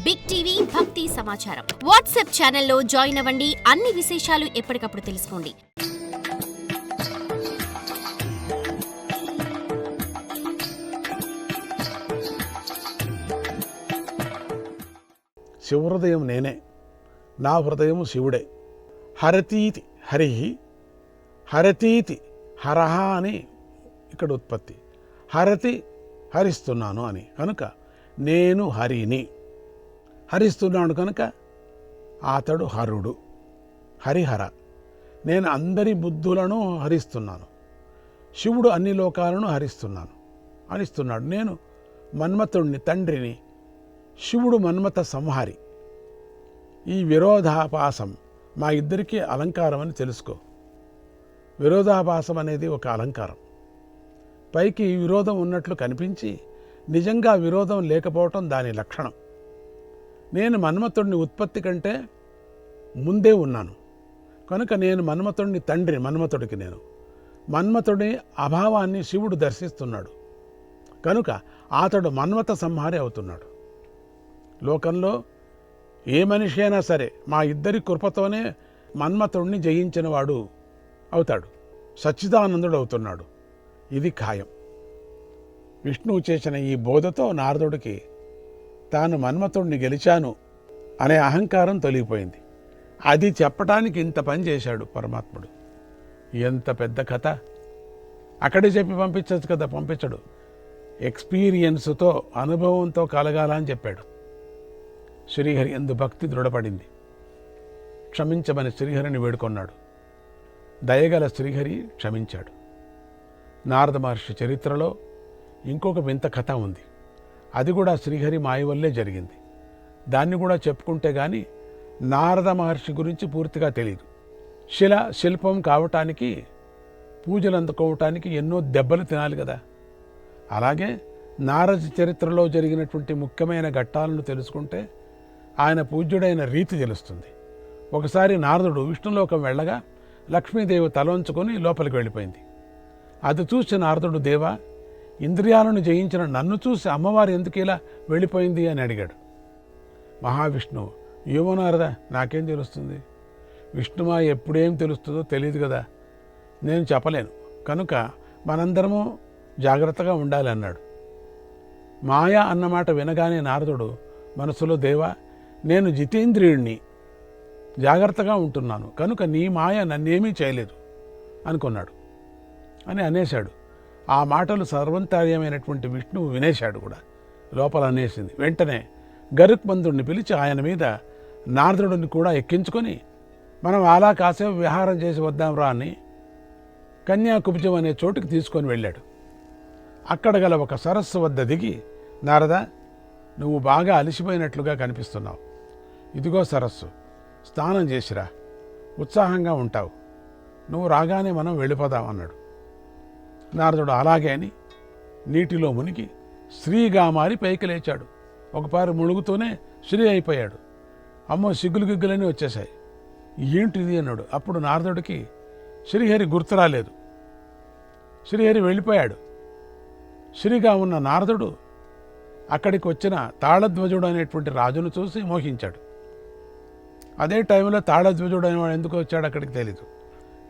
Big TV భక్తి సమాచారం WhatsApp ఛానల్లో జాయిన్ అవ్వండి. అన్ని విశేషాలు ఎప్పటికప్పుడు తెలుసుకోండి. శివహృదయం నేనే, నా హృదయం శివుడే. హరతీతి హరి, హరతీతి హరహ అని ఇక్కడ ఉత్పత్తి. హరతి హరిస్తున్నాను అని కనుక నేను హరిని. హరిస్తున్నాడు కనుక అతడు హరుడు, హరిహర. నేను అందరి బుద్ధులను హరిస్తున్నాను. శివుడు అన్ని లోకాలను హరిస్తున్నాడు. నేను మన్మథుడిని, తండ్రిని. శివుడు మన్మథ సంహారి. ఈ విరోధాభాసం మా ఇద్దరికీ అలంకారం అని తెలుసుకో. విరోధాభాసం అనేది ఒక అలంకారం. పైకి విరోధం ఉన్నట్లు కనిపించి నిజంగా విరోధం లేకపోవటం దాని లక్షణం. నేను మన్మథుడిని ఉత్పత్తి కంటే ముందే ఉన్నాను కనుక నేను మన్మథుడిని తండ్రి. మన్మథుడికి నేను మన్మథుడి అభావాన్ని శివుడు దర్శిస్తున్నాడు కనుక అతడు మన్మథ సంహారి అవుతున్నాడు. లోకంలో ఏ మనిషి అయినా సరే మా ఇద్దరి కృపతోనే మన్మథుడిని జయించినవాడు అవుతాడు, సచ్చిదానందుడు అవుతున్నాడు. ఇది ఖాయం. విష్ణువు చేసిన ఈ బోధతో నారదుడికి తాను మన్మథుడిని గెలిచాను అనే అహంకారం తొలగిపోయింది. అది చెప్పటానికి ఇంత పని చేశాడు పరమాత్ముడు. ఎంత పెద్ద కథ! అక్కడే చెప్పి పంపించచ్చు కదా, పంపించడు. ఎక్స్పీరియన్స్తో, అనుభవంతో కలగాలని చెప్పాడు. శ్రీహరి ఎందు భక్తి దృఢపడింది. క్షమించమని శ్రీహరిని వేడుకొన్నాడు. దయగల శ్రీహరి క్షమించాడు. నారద మహర్షి చరిత్రలో ఇంకొక వింత కథ ఉంది. అది కూడా శ్రీహరి మాయ వల్లే జరిగింది. దాన్ని కూడా చెప్పుకుంటే కానీ నారద మహర్షి గురించి పూర్తిగా తెలియదు. శిల్పం కావటానికి, పూజలు అందుకోవటానికి ఎన్నో దెబ్బలు తినాలి కదా. అలాగే నారద చరిత్రలో జరిగినటువంటి ముఖ్యమైన ఘట్టాలను తెలుసుకుంటే ఆయన పూజ్యుడైన రీతి తెలుస్తుంది. ఒకసారి నారదుడు విష్ణులోకం వెళ్ళగా లక్ష్మీదేవి తలవంచుకొని లోపలికి వెళ్ళిపోయింది. అది చూసి నారదుడు, దేవా, ఇంద్రియాలను జయించిన నన్ను చూసి అమ్మవారు ఎందుకు ఇలా వెళ్ళిపోయింది అని అడిగాడు. మహావిష్ణువు, ఏమో నారద, నాకేం తెలుస్తుంది? విష్ణుమాయ ఎప్పుడేం తెలుస్తుందో తెలియదు కదా, నేను చెప్పలేను. కనుక మనందరము జాగ్రత్తగా ఉండాలి అన్నాడు. మాయ అన్నమాట వినగానే నారదుడు మనసులో, దేవా, నేను జితేంద్రియుణ్ణి, జాగ్రత్తగా ఉంటున్నాను కనుక నీ మాయ నన్నేమీ చేయలేదు అనుకున్నాడు అని అనేశాడు. ఆ మాటలు సర్వంతర్యమైనటువంటి విష్ణువు వినేశాడు కూడా, లోపల అనేసింది. వెంటనే గరుత్మంతుడిని పిలిచి ఆయన మీద నారదుడిని కూడా ఎక్కించుకొని మనం అలా కాసేపు విహారం చేసి వద్దాం రా అని కన్యాకుబ్జం అనే చోటుకి తీసుకొని వెళ్ళాడు. అక్కడ గల ఒక సరస్సు వద్ద దిగి, నారద, నువ్వు బాగా అలసిపోయినట్లుగా కనిపిస్తున్నావు. ఇదిగో సరస్సు, స్నానం చేసిరా, ఉత్సాహంగా ఉంటావు. నువ్వు రాగానే మనం వెళ్ళిపోదాం అన్నాడు. నారదుడు అలాగే అని నీటిలో మునిగి శ్రీగా మారి పైకి లేచాడు. ఒకపారి ముಳುగుతూనే శ్రీ అయిపోయాడు. అమ్మో, సిగ్గులు గిగ్గులన్నీ వచ్చేశాయి. ఏంటిది అన్నాడు. అప్పుడు నారదుడికి శ్రీహరి గుర్తు రాలేదు. శ్రీహరి వెళ్ళిపోయాడు. శ్రీగా ఉన్న నారదుడు అక్కడికి వచ్చిన తాళధ్వజుడు అనేటువంటి రాజును చూసి మోహించాడు. అదే టైంలో తాళధ్వజుడు అనేవాడు ఎందుకు వచ్చాడు అక్కడికి తెలీదు.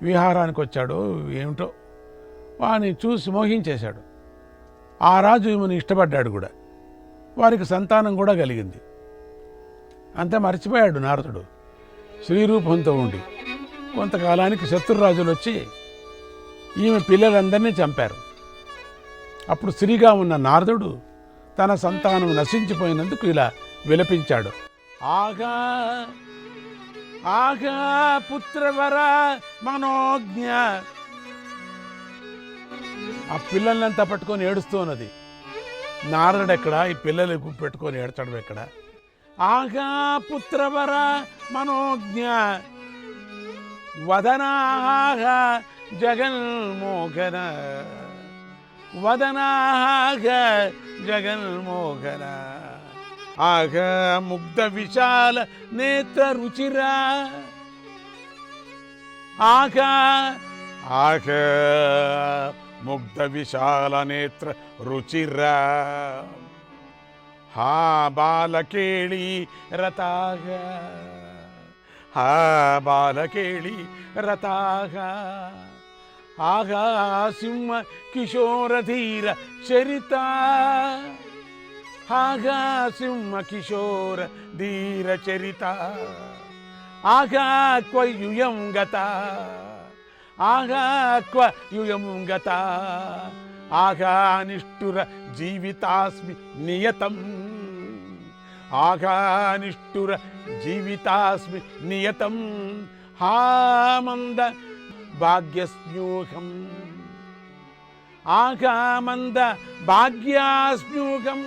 విహారానికి వచ్చాడు ఏమిటో, వాని చూసి మోహించేశాడు. ఆ రాజు ఈమెను ఇష్టపడ్డాడు కూడా. వారికి సంతానం కూడా కలిగింది. అంతే మర్చిపోయాడు నారదుడు. శ్రీరూపంతో ఉండి కొంతకాలానికి శత్రురాజులు వచ్చి ఈమె పిల్లలందరినీ చంపారు. అప్పుడు శ్రీగా ఉన్న నారదుడు తన సంతానం నశించిపోయినందుకు ఇలా విలపించాడు. ఆగా ఆగా పుత్రవర మనోజ్ఞ. ఆ పిల్లల్నంతా పట్టుకొని ఏడుస్తూ ఉన్నది. నారదుడు ఎక్కడ, ఈ పిల్లలు పెట్టుకొని ఏడ్చడం ఎక్కడ? ఆగా పుత్రవర మనోజ్ఞ వదనాహ జగన్మోహన, వదనాహ జగన్మోహన. ఆగ ముగ్ధ విశాల నేత్ర రుచిరా, ఆగ ఆగ ముగ్ధ విశాల నేత్ర రుచిరా. హా బాలకేళి రతాగ హా బాలకేళి రతాగ ఆగా సింహ కిశోరధీర చరిత ఆగా సింహ కిశోర ధీర చరిత ఆగా క్వయుయం గత ఆగా క్వయుయం గత ఆగా నిష్ఠుర జీవితాస్మి నియతం ఆగా నిష్ఠుర జీవితాస్మి నియతం హామంద భాగ్యస్మ్యూహం ఆగామంద భాగ్యాస్మ్యూహం.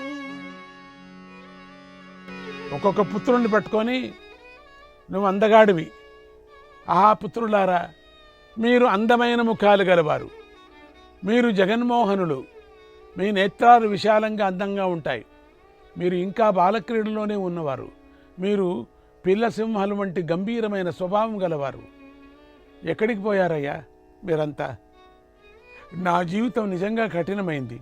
ఒక్కొక్క పుత్రుణ్ణి పట్టుకొని నువ్వు అందగాడివి, ఆహా పుత్రులారా మీరు అందమైన ముఖాలు గలవారు, మీరు జగన్మోహనులు, మీ నేత్రాలు విశాలంగా అందంగా ఉంటాయి, మీరు ఇంకా బాలక్రీడలోనే ఉన్నవారు, మీరు పిల్ల సింహాలు వంటి గంభీరమైన స్వభావం గలవారు. ఎక్కడికి పోయారయ్యా మీరంతా? నా జీవితం నిజంగా కఠినమైంది.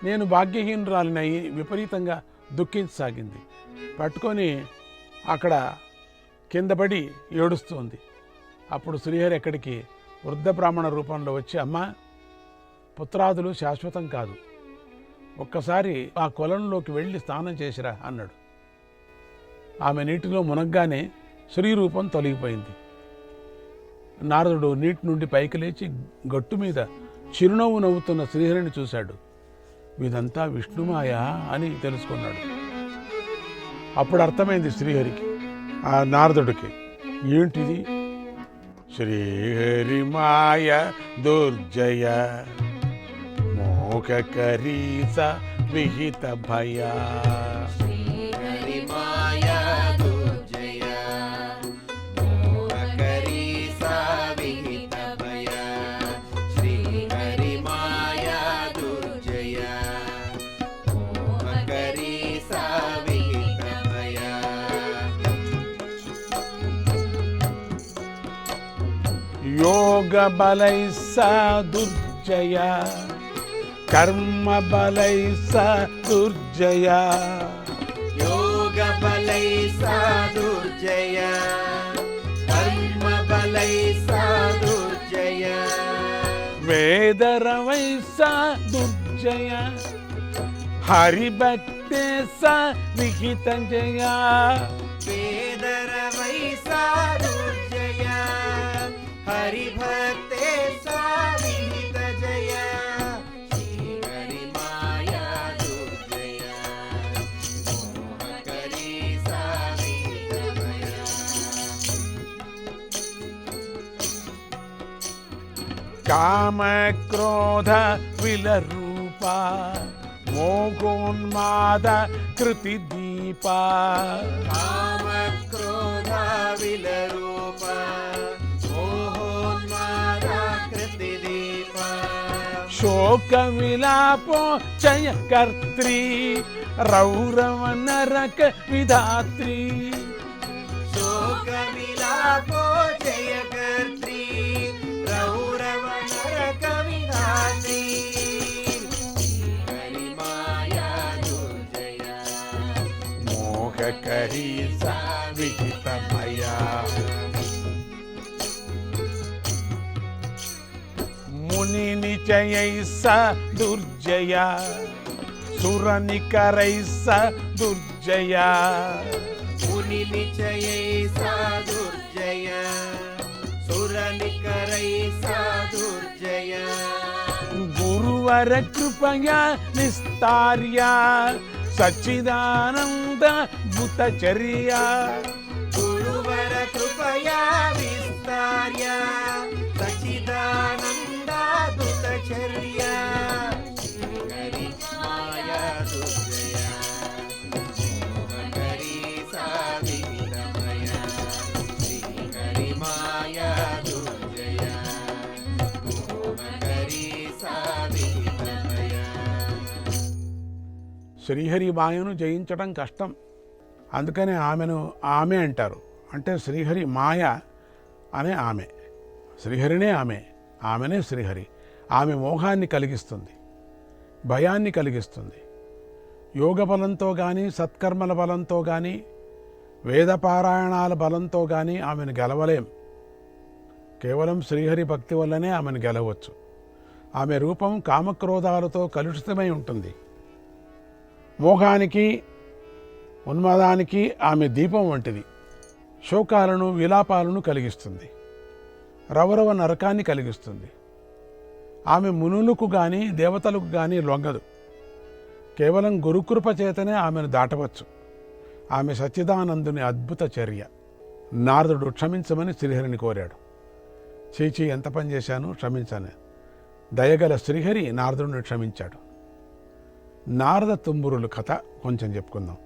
నేను భాగ్యహీనురాలినై విపరీతంగా దుఃఖించసాగింది. పట్టుకొని అక్కడ కిందపడి ఏడుస్తుంది. అప్పుడు శ్రీహరి ఎక్కడికి వృద్ధ బ్రాహ్మణ రూపంలో వచ్చి, అమ్మా పుత్రాదులు శాశ్వతం కాదు, ఒక్కసారి ఆ కొలంలోకి వెళ్ళి స్నానం చేసిరా అన్నాడు. ఆమె నీటిలో మునగ్గానే శ్రీరూపం తొలగిపోయింది. నారదుడు నీటి నుండి పైకి లేచి గట్టు మీద చిరునవ్వు నవ్వుతున్న శ్రీహరిని చూశాడు. ఇదంతా విష్ణుమాయ అని తెలుసుకున్నాడు. అప్పుడు అర్థమైంది శ్రీహరికి, ఆ నారదుడికి, ఏంటిది? శ్రీహరి మాయ దుర్జయ మోకరీస విహిత భయ యోగ బలై స దుర్జయ కర్మ బలై స దుర్జయ యోగ బలై స దుర్జయ కర్మ బలై స దుర్జయ వేదరవై స దుర్జయ హరిభక్తే స విహిత జయ వేదరవై స దుర్జయ హరిభక్తే స విహిత జయ శ్రీహరి మాయా దుర్జయ మోహకరీ స విహిత భయ. కామ క్రోధ విలరూప మోహోన్మాద కృతి దీప కామ క్రోధ విలరూప మోహోన్మాద కృతి దీప శోక విలాపో చయ కర్త్రీ రౌరవ నరక విధాత్రీ శోక విలాపో జయ కర్త్రీ రౌరవ నరక విధాత్రీ శ్రీహరి మాయా దుర్జయ మోహకరీ స విహిత భయ ముని నిచయై స దుర్జయ సుర నికరై స దుర్జయ ముని నిచయై స దుర్జయ సుర నికరై స దుర్జయ గురువర కృపయా నిస్తార్య సచ్చిదానంద భూతచర్య గురువర కృపయా విస్తార్య సచిదానందాదుతచర్య శ్రీహరి మాయా దుర్జయ మోహకరీ స విహిత భయ శ్రీహరి మాయా దుర్జయ మోహకరీ స విహిత భయ. శ్రీహరి మాయను జయించడం కష్టం. అందుకనే ఆమెను ఆమె అంటారు. అంటే శ్రీహరి మాయ అనే ఆమె, శ్రీహరినే ఆమె, ఆమెనే శ్రీహరి. ఆమె మోహాన్ని కలిగిస్తుంది, భయాన్ని కలిగిస్తుంది. యోగ బలంతో కానీ, సత్కర్మల బలంతో కానీ, వేదపారాయణాల బలంతో కానీ ఆమెను గెలవలేం. కేవలం శ్రీహరి భక్తి వల్లనే ఆమెను గెలవచ్చు. ఆమె రూపం కామక్రోధాలతో కలుషితమై ఉంటుంది. మోహానికి, ఉన్మాదానికి ఆమె దీపం వంటిది. శోకాలను, విలాపాలను కలిగిస్తుంది. రవరవ నరకాన్ని కలిగిస్తుంది. ఆమె మునులకు కానీ, దేవతలకు కానీ లొంగదు. కేవలం గురుకృప చేతనే ఆమెను దాటవచ్చు. ఆమె సచ్చిదానందుని అద్భుత చర్య. నారదుడు క్షమించమని శ్రీహరిని కోరాడు. చీచి, ఎంత పని చేశాను, క్షమించాను. దయగల శ్రీహరి నారదుడిని క్షమించాడు. నారద తుంబురులు కథ కొంచెం చెప్పుకుందాం.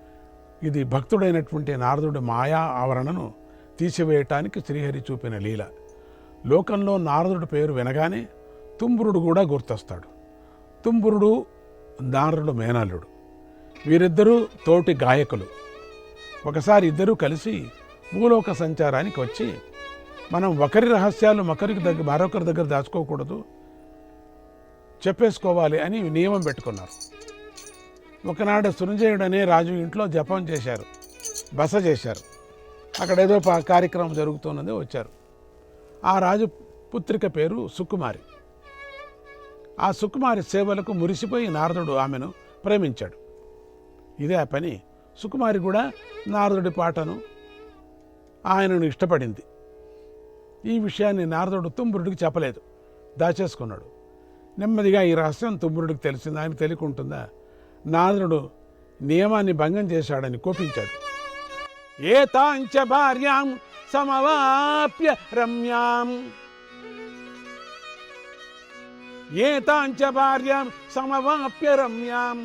ఇది భక్తుడైనటువంటి నారదుడి మాయా ఆవరణను తీసివేయటానికి శ్రీహరి చూపిన లీల. లోకంలో నారదుడి పేరు వినగానే తుంబురుడు కూడా గుర్తొస్తాడు. తుంబురుడు నారదుడు మేనల్లుడు. వీరిద్దరూ తోటి గాయకులు. ఒకసారి ఇద్దరూ కలిసి భూలోక సంచారానికి వచ్చి, మనం ఒకరి రహస్యాలు మరొకరి దగ్గర దాచుకోకూడదు, చెప్పేసుకోవాలి అని నియమం పెట్టుకున్నారు. ఒకనాడు సృంజయుడు అనే రాజు ఇంట్లో జపం చేశారు, బస చేశారు. అక్కడ ఏదో కార్యక్రమం జరుగుతున్నది, వచ్చారు. ఆ రాజు పుత్రిక పేరు సుకుమారి. ఆ సుకుమారి సేవలకు మురిసిపోయి నారదుడు ఆమెను ప్రేమించాడు. ఇదే ఆ పని. సుకుమారి కూడా నారదుడి పాటను, ఆయనను ఇష్టపడింది. ఈ విషయాన్ని నారదుడు తుంబురుడికి చెప్పలేదు, దాచేసుకున్నాడు. నెమ్మదిగా ఈ రహస్యం తుంబురుడికి తెలిసింది. ఆయన తెలియకుంటుందా? నారదుడు నియమాన్ని భంగం చేశాడని కోపించాడు. ఏతాంచ భార్యాం సమవాప్య రమ్యాం, ఏతాంచ భార్యాం సమవాప్య రమ్యాం,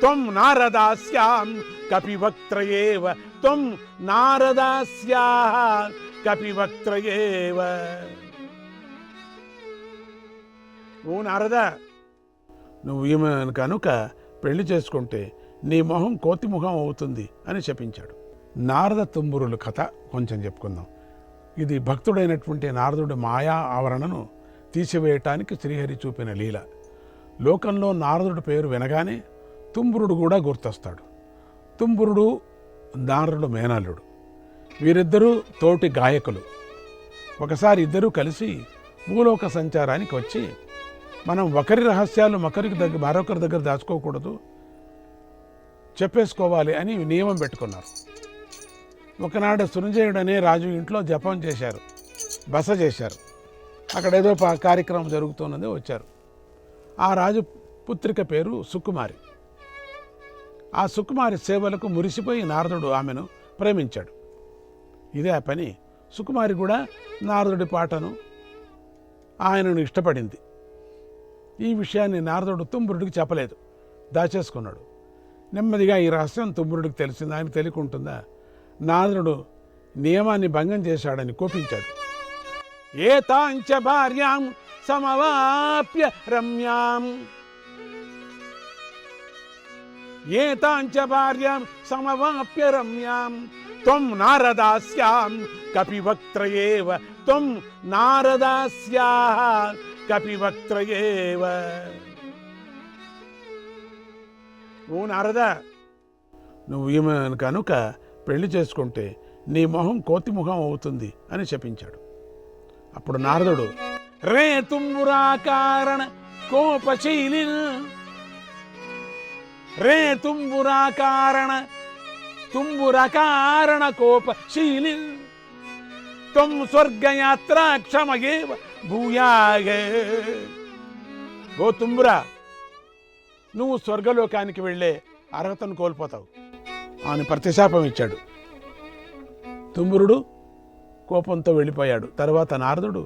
త్వం నారదాస్యాం కపివక్త్రయేవ, త్వం నారదాస్యాః కపివక్త్రయేవ. ఓ నారద, నువ్వు ఈమె కనుక పెళ్లి చేసుకుంటే నీ మొహం కోతి ముఖం అవుతుంది అని చెప్పించాడు. నారద తుంబురులు కథ కొంచెం చెప్పుకుందాం. ఇది భక్తుడైనటువంటి నారదుడి మాయా ఆవరణను తీసివేయటానికి శ్రీహరి చూపిన లీల. లోకంలో నారదుడి పేరు వినగానే తుంబురుడు కూడా గుర్తొస్తాడు. తుంబురుడు నారదుడు మేనల్లుడు. వీరిద్దరూ తోటి గాయకులు. ఒకసారి ఇద్దరూ కలిసి భూలోక సంచారానికి వచ్చి, మనం ఒకరి రహస్యాలు మరొకరి దగ్గర దాచుకోకూడదు, చెప్పేసుకోవాలి అని నియమం పెట్టుకున్నారు. ఒకనాడు సృంజయుడు అనే రాజు ఇంట్లో జపం చేశారు, బస చేశారు. అక్కడ ఏదో కార్యక్రమం జరుగుతున్నది, వచ్చారు. ఆ రాజు పుత్రిక పేరు సుకుమారి. ఆ సుకుమారి సేవలకు మురిసిపోయి నారదుడు ఆమెను ప్రేమించాడు. ఇదే ఆ పని. సుకుమారి కూడా నారదుడి పాటను, ఆయనను ఇష్టపడింది. ఈ విషయాన్ని నారదుడు తుంబురుడికి చెప్పలేదు, దాచేసుకున్నాడు. నెమ్మదిగా ఈ రహస్యం తుంబురుడికి తెలిసింది. ఆయన తెలియకుంటుందా? నారదుడు నియమాన్ని భంగం చేశాడని కోపించాడు. ఏతాంచ భార్యాం సమవాప్య రమ్యాం, ఏతాంచ భార్యాం సమవాప్య రమ్యాం, త్వం నారదాస్యాం కపివక్త్రయేవ, త్వం నారదాస్యాః కపివక్త్రయేవ. ఓ నారద, నువ్వు ఈమె కనుక పెళ్లి చేసుకుంటే నీ మొహం కోతి ముఖం అవుతుంది అని చెప్పించాడు. అప్పుడు నారదుడు, రే తుంబురాకారణ కోపశీలిన్, రే తుంబురకారణ కోపశీలిన్, త్వం స్వర్గయాత్రా క్షమయేవ భూయాగ. ఓ తుంబురా, నువ్వు స్వర్గలోకానికి వెళ్ళే అర్హతను కోల్పోతావు అని ప్రతిశాపం ఇచ్చాడు. తుంబురుడు కోపంతో వెళ్ళిపోయాడు. తర్వాత నారదుడు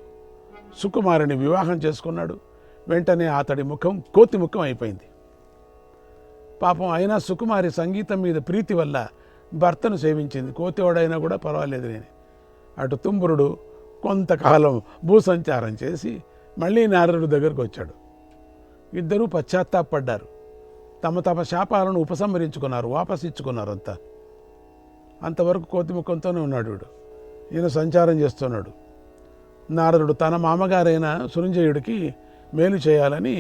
సుకుమారిని వివాహం చేసుకున్నాడు. వెంటనే అతడి ముఖం కోతి ముఖం అయిపోయింది. పాపం అయినా సుకుమారి సంగీతం మీద ప్రీతి వల్ల భర్తను సేవించింది. కోతివాడైనా కూడా పర్వాలేదు నేను. అటు తుంబురుడు కొంతకాలం భూసంచారం చేసి మళ్ళీ నారదుడి దగ్గరకు వచ్చాడు. ఇద్దరూ పశ్చాత్తాపడ్డారు. తమ శాపాలను ఉపసంహరించుకున్నారు, వాపసిచ్చుకున్నారు. అంతవరకు కోతి ముఖంతోనే ఉన్నాడు వీడు. ఈయన సంచారం చేస్తున్నాడు. నారదుడు తన మామగారైన సృంజయుడికి మేలు చేయాలని,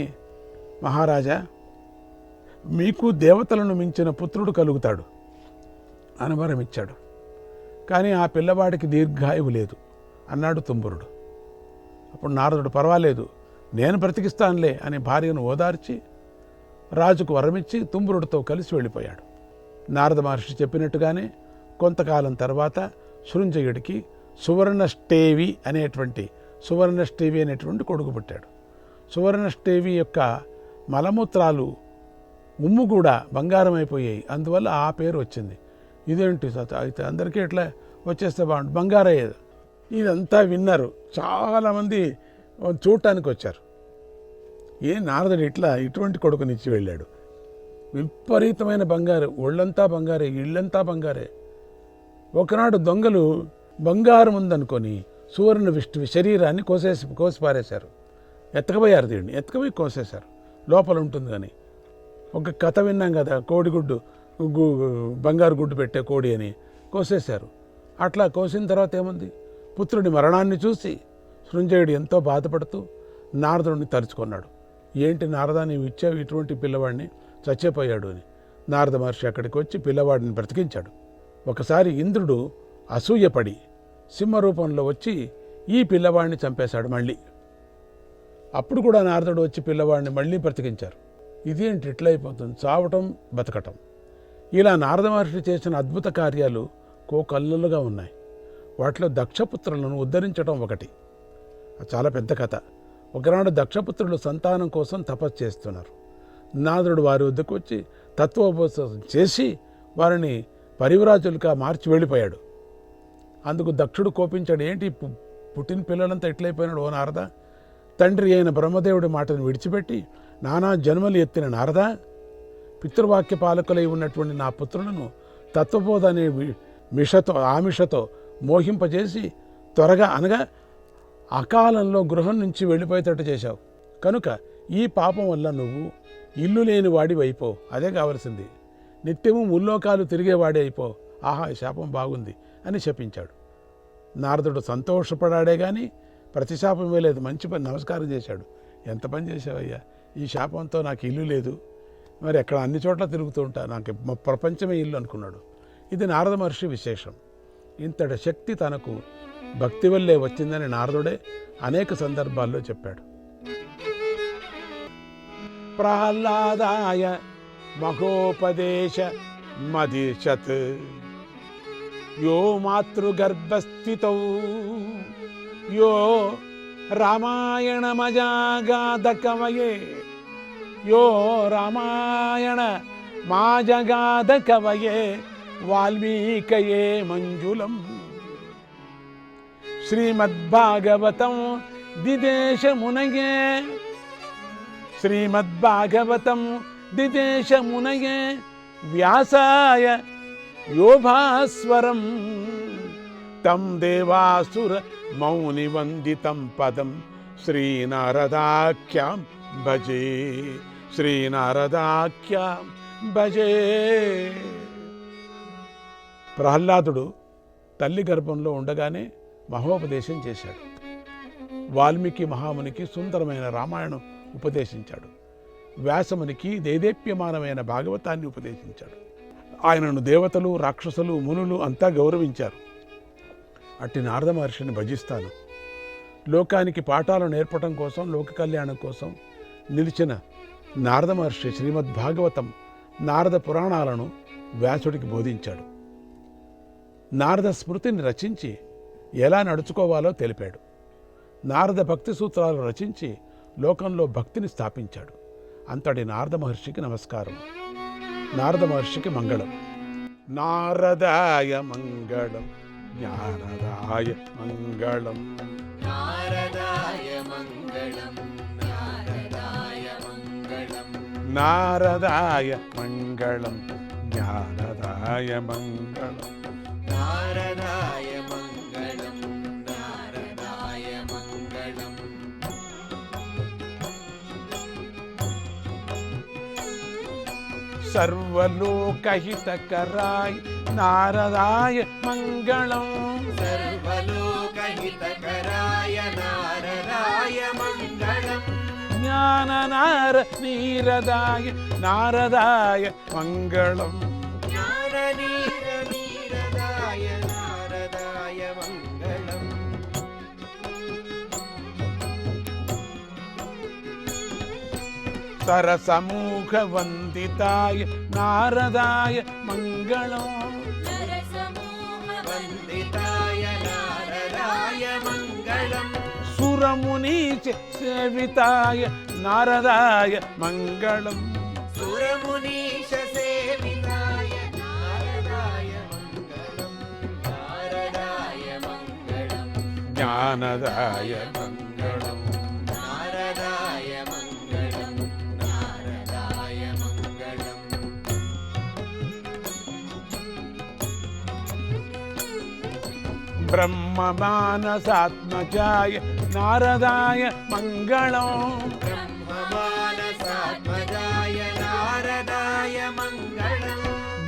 మహారాజా మీకు దేవతలను మించిన పుత్రుడు కలుగుతాడు అని వరం ఇచ్చాడు. కానీ ఆ పిల్లవాడికి దీర్ఘాయువు లేదు అన్నాడు తుంబురుడు. అప్పుడు నారదుడు పర్వాలేదు నేను బ్రతికిస్తానులే అని భార్యను ఓదార్చి రాజుకు వరమిచ్చి తుంబురుడితో కలిసి వెళ్ళిపోయాడు. నారద మహర్షి చెప్పినట్టుగానే కొంతకాలం తర్వాత శృంజయుడికి సువర్ణష్టేవి అనేటువంటి కొడుకు పుట్టాడు. సువర్ణష్టేవి యొక్క మలమూత్రాలు ఉమ్ము కూడా బంగారం అయిపోయాయి. అందువల్ల ఆ పేరు వచ్చింది. ఇదేంటి అయితే అందరికీ ఎట్లా వచ్చేస్తే బాగుంటుంది, బంగారయ్యేది. ఇదంతా విన్నారు. చాలామంది చూడటానికి వచ్చారు. నారదుడు ఇటువంటి కొడుకునిచ్చి వెళ్ళాడు. విపరీతమైన బంగారు, ఒళ్ళంతా బంగారే, ఇళ్ళంతా బంగారే. ఒకనాడు దొంగలు బంగారం ఉందనుకొని సువర్ణ విష్ణువి శరీరాన్ని కోసి పారేశారు. ఎత్తకపోయారు, దీన్ని ఎత్తకపోయి కోసేశారు. లోపల ఉంటుంది కానీ. ఒక కథ విన్నాం కదా, కోడిగుడ్డు బంగారు గుడ్డు పెట్టే కోడి అని కోసేశారు. అట్లా కోసిన తర్వాత ఏముంది, పుత్రుడి మరణాన్ని చూసి శృంజయుడు ఎంతో బాధపడుతూ నారదుడిని తలుచుకున్నాడు. ఏంటి నారదా, నీవు ఇచ్చావు ఇటువంటి పిల్లవాడిని, చచ్చిపోయాడు అని. నారద మహర్షి అక్కడికి వచ్చి పిల్లవాడిని బ్రతికించాడు. ఒకసారి ఇంద్రుడు అసూయపడి సింహరూపంలో వచ్చి ఈ పిల్లవాడిని చంపేశాడు మళ్ళీ. అప్పుడు కూడా నారదుడు వచ్చి పిల్లవాడిని మళ్ళీ బ్రతికించారు. ఇదేంటి ఇట్లా అయిపోతుంది, చావటం బతకటం. ఇలా నారద మహర్షి చేసిన అద్భుత కార్యాలు కోకల్లులుగా ఉన్నాయి. వాటిలో దక్షపుత్రులను ఉద్ధరించడం ఒకటి. చాలా పెద్ద కథ. ఒకనాడు దక్షపుత్రులు సంతానం కోసం తపస్సు చేస్తున్నారు. నారదుడు వారి వద్దకు వచ్చి తత్వోపదేశం చేసి వారిని పరివ్రాజులుగా మార్చి వెళ్ళిపోయాడు. అందుకు దక్షుడు కోపించాడు. ఏంటి పుట్టిన పిల్లలంతా ఎట్లయిపోయినాడు ఓ నారద, తండ్రి అయిన బ్రహ్మదేవుడి మాటను విడిచిపెట్టి నానా జన్మలు ఎత్తిన నారద, పితృవాక్య పాలకులై ఉన్నటువంటి నా పుత్రులను తత్వబోధ అనే ఆమిషతో మోహింపజేసి త్వరగా అనగా అకాలంలో గృహం నుంచి వెళ్ళిపోయేటట్టు చేశావు. కనుక ఈ పాపం వల్ల నువ్వు ఇల్లు లేని వాడి అయిపో, అదే కావలసింది. నిత్యము ముల్లోకాలు తిరిగేవాడే అయిపో. ఆహా, శాపం బాగుంది అని శపించాడు. నారదుడు సంతోషపడాడే కానీ ప్రతిశాపం ఇవ్వలేదు. మంచి పని, నమస్కారం చేశాడు. ఎంత పని చేసావయ్యా, ఈ శాపంతో నాకు ఇల్లు లేదు, మరి ఎక్కడ అన్ని చోట్ల తిరుగుతూ ఉంటా, నాకు ప్రపంచమే ఇల్లు అనుకున్నాడు. ఇది నారద మహర్షి విశేషం. ఇంతటి శక్తి తనకు భక్తి వల్లే వచ్చిందని నారదుడే అనేక సందర్భాల్లో చెప్పాడు. ప్రహ్లాదాయ మహోపదేశ మదిశత్ యో మాతృగర్భస్థితౌ యో రామాయణమజాగాద కవయే యో రామాయణ మాజగాద కవయే వాల్మీకయే మంజులం శ్రీమద్భాగవతం దిదేశమునయే వ్యాసాయ యోభాస్వరం తం దేవాసుర మౌని వందితం పదం శ్రీనారదాఖ్యాం భజే. ప్రహ్లాదుడు తల్లి గర్భంలో ఉండగానే మహోపదేశం చేశాడు. వాల్మీకి మహామునికి సుందరమైన రామాయణం ఉపదేశించాడు. వ్యాసమునికి దేదీప్యమానమైన భాగవతాన్ని ఉపదేశించాడు. ఆయనను దేవతలు, రాక్షసులు, మునులు అంతా గౌరవించారు. అట్టి నారద మహర్షిని భజిస్తాను. లోకానికి పాఠాలు నేర్పటం కోసం, లోక కళ్యాణం కోసం నిలిచిన నారద మహర్షి శ్రీమద్భాగవతం, నారద పురాణాలను వ్యాసుడికి బోధించాడు. నారద స్మృతిని రచించి ఎలా నడుచుకోవాలో తెలిపాడు. నారద భక్తి సూత్రాలు రచించి లోకంలో భక్తిని స్థాపించాడు. అంతటి నారద మహర్షికి నమస్కారం. నారద మహర్షికి మంగళం. నారదాయ మంగళం, జ్ఞానదాయ మంగళం, నారదాయ మంగళం, నారదాయ మంగళం, నారదాయ మంగళం, జ్ఞానదాయ మంగళం, నారదాయ మంగళం, నారదాయ మంగళం. సర్వలోకహితకరాయ నారదాయ మంగళం, సర్వలోకహితకరాయ నారదాయ మంగళం, జ్ఞాననార నీరదాయ నారదాయ మంగళం. జ్ఞాననీరదాయ నారదాయ మంగళం. సరసమూఖ వందితాయ నారదాయ మంగళం. వందితాయ నారదాయ మంగళం. సురమునీచ సేవితాయ నారదాయ మంగళం. సురమునీశ సేవితాయ నారదాయ మంగళం. నారదాయ మంగళం. జ్ఞానదాయ మంగళం. నారదాయ మంగళం. నారదాయ మంగళం. బ్రహ్మమానసాత్మజాయ నారదాయ మంగళం. బ్రహ్మమానసాత్మజాయ నారదాయ మంగళం.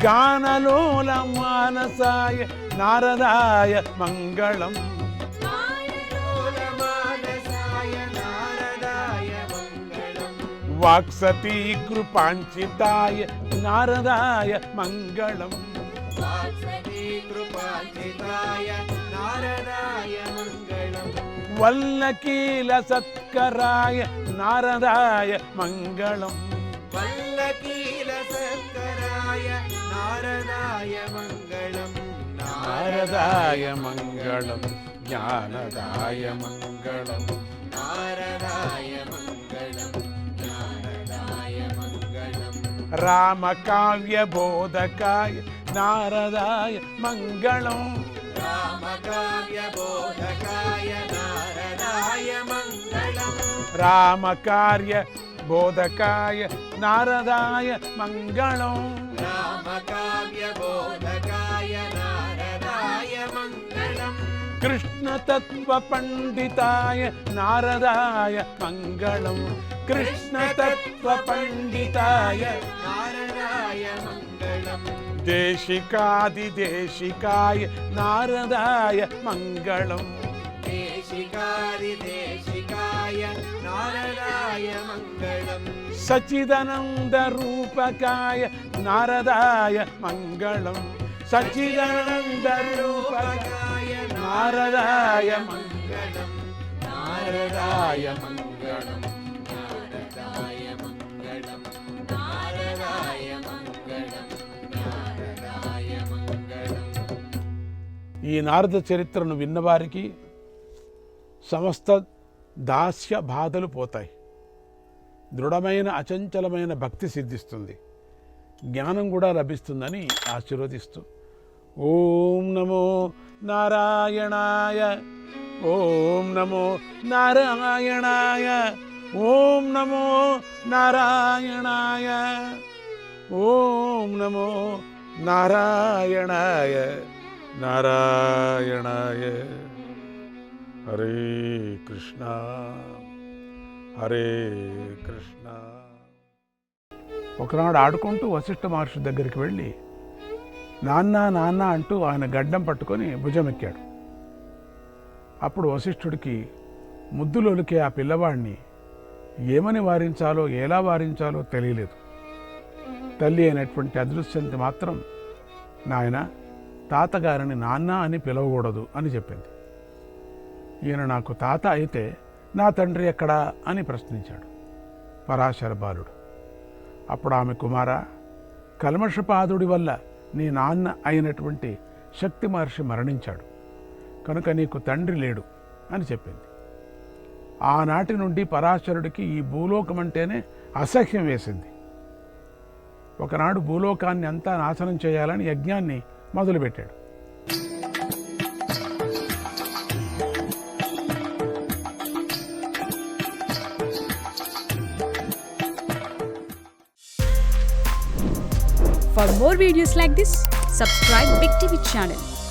గానలోల మానసాయ నారదాయ మంగళం. లోలమానసాయ నారదాయ మంగళం. వాక్సతీ కృపాంచితాయ నారదాయ మంగళం. వాత్సలీ కృపాంచితాయ నారదాయ మంగళం. వల్లకీల సత్కరాయ నారదాయ మంగళం. వల్లకీల సత్కరాయ నారదాయ మంగళం. నారదాయ మంగళం. జ్ఞానదాయ మంగళం. నారదాయ మంగళం. నారదాయ మంగళం. రామకావ్య బోధకాయ నారదాయ మంగళం. రామకావ్య బోధకాయ నారదాయ మంగళం. రామకార్య బోధకాయ నారదాయ మంగళం. రామకావ్య బోధకాయ నారదాయ మంగళం. కృష్ణతత్వ పండితాయ నారదాయ మంగళం. కృష్ణతత్వ పండితాయ నారదాయ మంగళం. దేశికాదిదేశికాయ నారదాయ మంగళం. దేశికాదిదేశికాయ నారదాయ మంగళం. సచిదానంద రూపకాయ నారదాయ మంగళం. సచిదానంద రూపకాయ నారదాయ మంగళం. నారదాయ మంగళం. నారదాయ మంగళం. నారదాయ మంగళం. నారదాయ మంగళం. ఈ నారద చరిత్రను విన్నవారికి సమస్త దాస్య బాధలు పోతాయి. దృఢమైన అచంచలమైన భక్తి సిద్ధిస్తుంది. జ్ఞానం కూడా లభిస్తుందని ఆశీర్వదిస్తూ ఓం నమో నారాయణాయ. ఓం నమో నారాయణాయ. ఓం నమో నారాయణాయ. ఓం నమో నారాయణాయ. నారాయణాయ. హరే కృష్ణ హరే కృష్ణ. ఒకనాడు ఆడుకుంటూ వశిష్ఠ మహర్షి దగ్గరికి వెళ్ళి నాన్న నాన్న అంటూ ఆయన గడ్డం పట్టుకొని భుజమెక్కాడు. అప్పుడు వశిష్ఠుడికి ముద్దులొలికే ఆ పిల్లవాడిని ఏమని వారించాలో ఎలా వారించాలో తెలియలేదు. తల్లి అయినటువంటి అదృశ్యంతి మాత్రం నాయన తాతగారిని నాన్న అని పిలవకూడదు అని చెప్పింది. ఈయన నాకు తాత అయితే నా తండ్రి ఎక్కడా అని ప్రశ్నించాడు పరాశర బాలుడు. అప్పుడు ఆమె కుమారా, కల్మషపాదుడి వల్ల నీ నాన్న అయినటువంటి శక్తి మహర్షి మరణించాడు కనుక నీకు తండ్రి లేడు అని చెప్పింది. ఆనాటి నుండి పరాశరుడికి ఈ భూలోకం అంటేనే అసహ్యం వేసింది. ఒకనాడు భూలోకాన్ని అంతా నాశనం చేయాలని యజ్ఞాన్ని మొదలుపెట్టాడు. For more videos like this, subscribe Big TV channel.